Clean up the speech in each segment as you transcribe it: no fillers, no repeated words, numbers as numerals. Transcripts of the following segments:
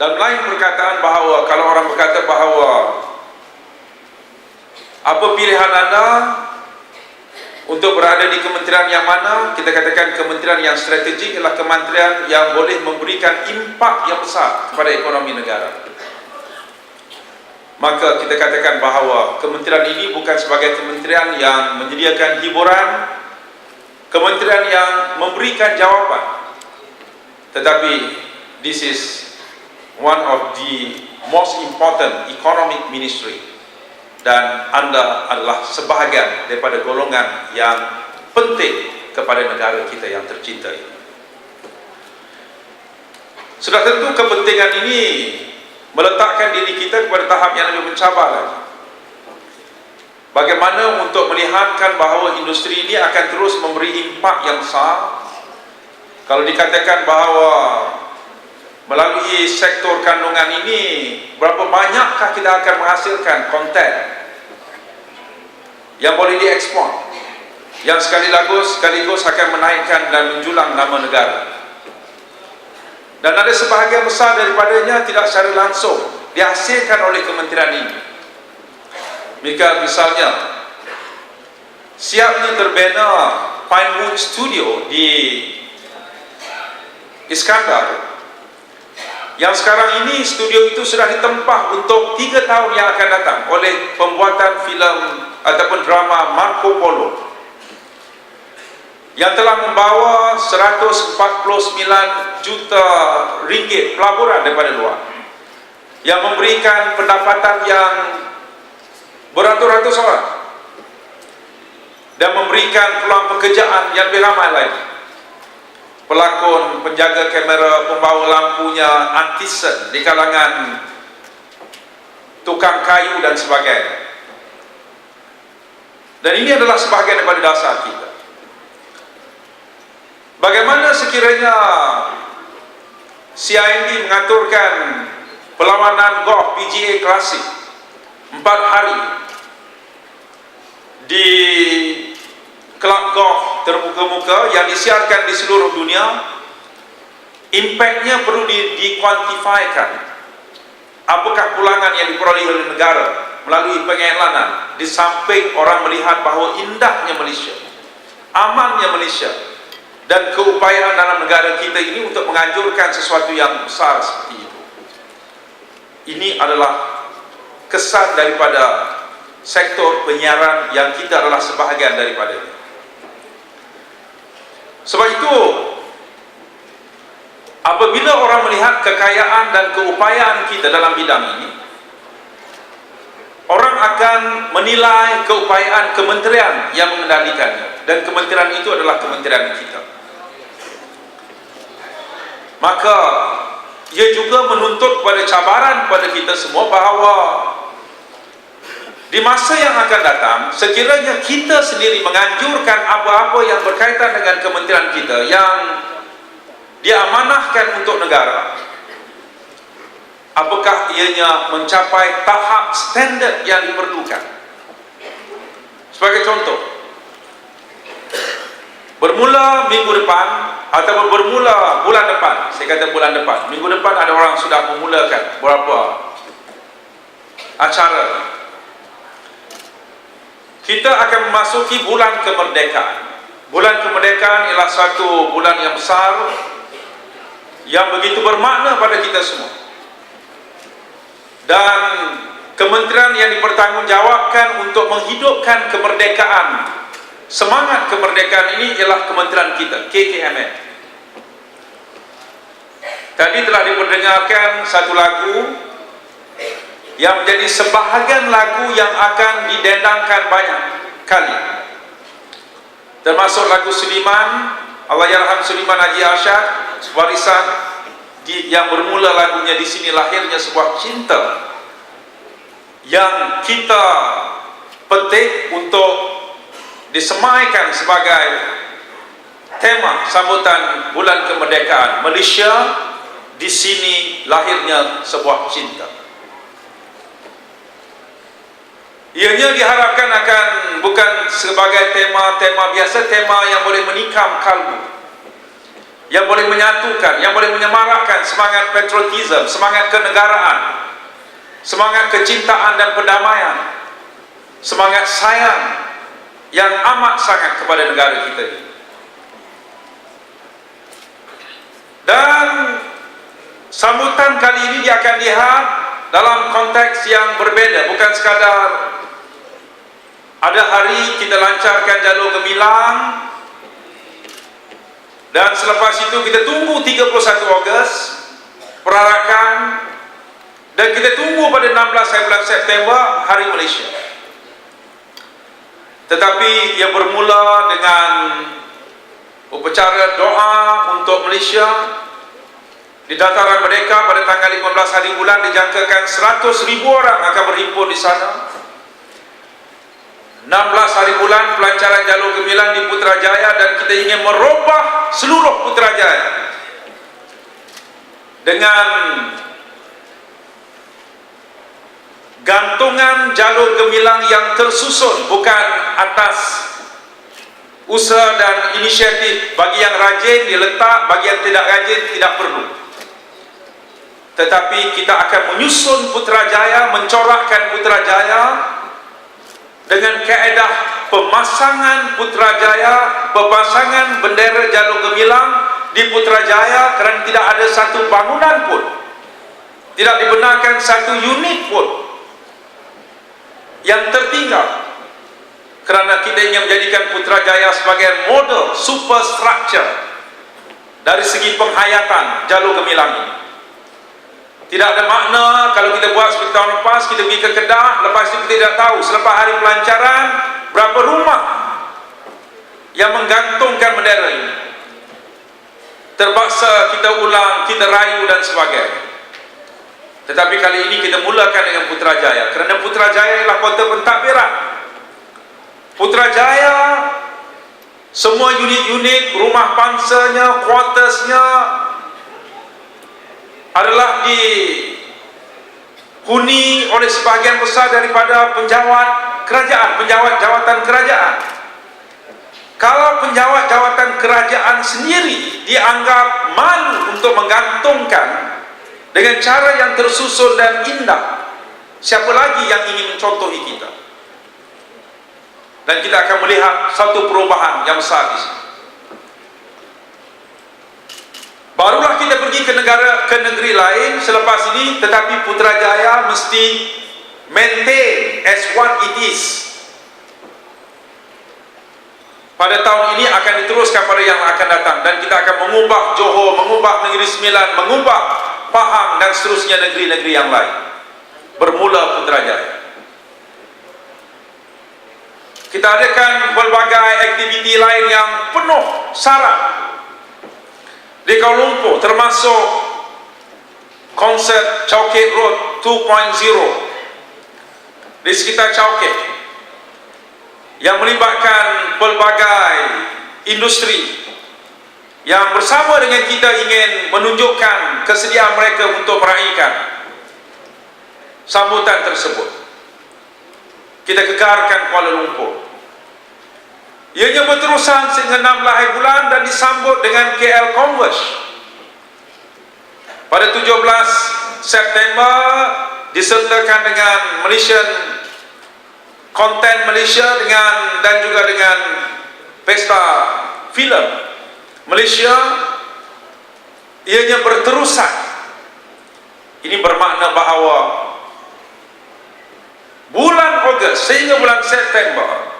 Dan lain perkataan bahawa kalau orang berkata bahawa apa pilihan anda untuk berada di kementerian yang mana, kita katakan kementerian yang strategik ialah kementerian yang boleh memberikan impak yang besar kepada ekonomi negara. Maka kita katakan bahawa kementerian ini bukan sebagai kementerian yang menyediakan hiburan, kementerian yang memberikan jawapan, tetapi this is one of the most important economic ministry, dan anda adalah sebahagian daripada golongan yang penting kepada negara kita yang tercinta ini. Sudah tentu kepentingan ini meletakkan diri kita kepada tahap yang lebih mencabar lagi. Bagaimana untuk melihatkan bahawa industri ini akan terus memberi impak yang besar. Kalau dikatakan bahawa melalui sektor kandungan ini berapa banyakkah kita akan menghasilkan konten yang boleh diekspor, yang sekaligus akan menaikkan dan menjulang nama negara. Dan ada sebahagian besar daripadanya tidak secara langsung dihasilkan oleh kementerian ini. Misalnya siapnya terbina Pinewood Studio di Iskandar, yang sekarang ini studio itu sudah ditempah untuk 3 tahun yang akan datang oleh pembuatan filem ataupun drama Marco Polo, yang telah membawa 149 juta ringgit pelaburan daripada luar, yang memberikan pendapatan yang beratus-ratus orang dan memberikan peluang pekerjaan yang lebih ramai lagi. Pelakon, penjaga kamera, pembawa lampunya, artisan di kalangan tukang kayu dan sebagainya. Dan ini adalah sebahagian daripada dasar kita. Bagaimana sekiranya CIMB mengaturkan perlawanan golf PGA Klasik 4 hari di kelab golf terbuka-muka yang disiarkan di seluruh dunia, impaknya perlu dikuantifikasikan. Apakah pulangan yang diperoleh oleh negara melalui pengiklanan, di samping orang melihat bahawa indahnya Malaysia, amannya Malaysia, dan keupayaan dalam negara kita ini untuk menganjurkan sesuatu yang besar seperti itu. Ini adalah kesan daripada sektor penyiaran yang kita adalah sebahagian daripadanya. Sebab itu, apabila orang melihat kekayaan dan keupayaan kita dalam bidang ini, orang akan menilai keupayaan kementerian yang mengendalikannya, dan kementerian itu adalah kementerian kita. Maka ia juga menuntut kepada cabaran kepada kita semua bahawa di masa yang akan datang, sekiranya kita sendiri menganjurkan apa-apa yang berkaitan dengan kementerian kita yang diamanahkan untuk negara, apakah ianya mencapai tahap standard yang diperlukan? Sebagai contoh, bermula minggu depan atau bermula bulan depan, saya kata bulan depan, minggu depan ada orang sudah memulakan beberapa acara. Kita akan memasuki bulan kemerdekaan. Bulan kemerdekaan ialah satu bulan yang besar yang begitu bermakna pada kita semua. Dan kementerian yang dipertanggungjawabkan untuk menghidupkan kemerdekaan, semangat kemerdekaan ini ialah kementerian kita, KKMN. Tadi telah diperdengarkan satu lagu yang menjadi sebahagian lagu yang akan didendangkan banyak kali, termasuk lagu Suliman, Allahyarham Suliman Haji Arsyad, warisan yang bermula lagunya "Di Sini Lahirnya Sebuah Cinta", yang kita petik untuk disemaikan sebagai tema sambutan bulan kemerdekaan Malaysia. Di sini lahirnya sebuah cinta. Ianya diharapkan akan bukan sebagai tema-tema biasa, tema yang boleh menikam kalbu, yang boleh menyatukan, yang boleh menyemarakkan semangat patriotisme, semangat kenegaraan, semangat kecintaan dan perdamaian, semangat sayang yang amat sangat kepada negara kita ini. Dan sambutan kali ini dia akan lihat dalam konteks yang berbeza, bukan sekadar ada hari kita lancarkan jalur Gemilang dan selepas itu kita tunggu 31 Ogos perarakan, dan kita tunggu pada 16 September Hari Malaysia. Tetapi ia bermula dengan upacara doa untuk Malaysia di Dataran Merdeka pada tanggal 15 hari bulan. Dijangkakan 100,000 orang akan berhimpun di sana. 16 hari bulan pelancaran jalur Gemilang di Putrajaya, dan kita ingin merubah seluruh Putrajaya dengan gantungan jalur Gemilang yang tersusun, bukan atas usaha dan inisiatif bagi yang rajin diletak, bagi yang tidak rajin tidak perlu. Tetapi kita akan menyusun Putrajaya, mencorakkan Putrajaya dengan kaedah pemasangan Putrajaya, pemasangan bendera jalur Gemilang di Putrajaya, kerana tidak ada satu bangunan pun, tidak dibenarkan satu unit pun yang tertinggal, kerana kita ingin menjadikan Putrajaya sebagai model superstructure dari segi penghayatan jalur Gemilang ini. Tidak ada makna kalau kita buat seperti tahun lepas, kita pergi ke Kedah, lepas itu kita tidak tahu selepas hari pelancaran berapa rumah yang menggantungkan bendera ini. Terpaksa kita ulang, kita rayu dan sebagainya. Tetapi kali ini kita mulakan dengan Putrajaya, kerana Putrajaya ialah kota pentadbiran. Putrajaya, semua unit-unit rumah pangsanya, quartersnya adalah dihuni oleh sebahagian besar daripada penjawat kerajaan, penjawat jawatan kerajaan. Kalau penjawat jawatan kerajaan sendiri dianggap malu untuk menggantungkan dengan cara yang tersusun dan indah, siapa lagi yang ingin mencontohi kita? Dan kita akan melihat satu perubahan yang besar di sini. Barulah kita pergi ke negeri lain selepas ini, tetapi Putrajaya mesti maintain as what it is. Pada tahun ini akan diteruskan pada yang akan datang, dan kita akan mengubah Johor, mengubah Negeri Sembilan, mengubah Pahang dan seterusnya negeri-negeri yang lain. Bermula Putrajaya. Kita adakan pelbagai aktiviti lain yang penuh syarat di Kuala Lumpur, termasuk konsert Chowkit Road 2.0 di sekitar Chowkit yang melibatkan pelbagai industri yang bersama dengan kita ingin menunjukkan kesediaan mereka untuk meraihkan sambutan tersebut. Kita gegarkan Kuala Lumpur. Ianya berterusan sehingga 16 hari bulan dan disambut dengan KL Converse. Pada 17 September disertakan dengan Malaysian Content Malaysia dan juga dengan Pesta Filem Malaysia. Ianya berterusan. Ini bermakna bahawa bulan Ogos sehingga bulan September,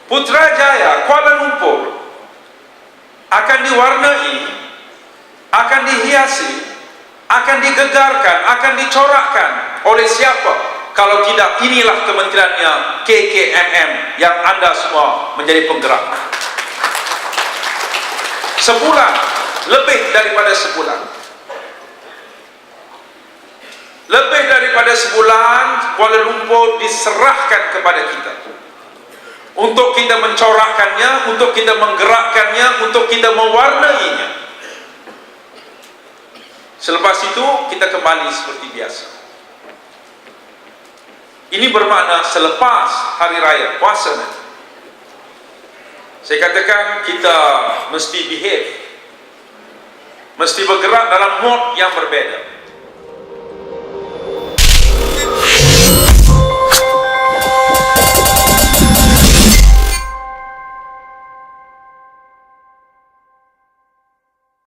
Putrajaya Kuala Lumpur akan diwarnai, akan dihiasi, akan digegarkan, akan dicorakkan oleh siapa? Kalau tidak, inilah kementeriannya KKMM yang anda semua menjadi penggerak. Sebulan, lebih daripada sebulan. Lebih daripada sebulan Kuala Lumpur diserahkan kepada kita untuk kita mencorakkannya, untuk kita menggerakkannya, untuk kita mewarnainya. Selepas itu kita kembali seperti biasa. Ini bermakna selepas hari raya puasa nanti, saya katakan kita mesti behave mesti bergerak dalam mod yang berbeza.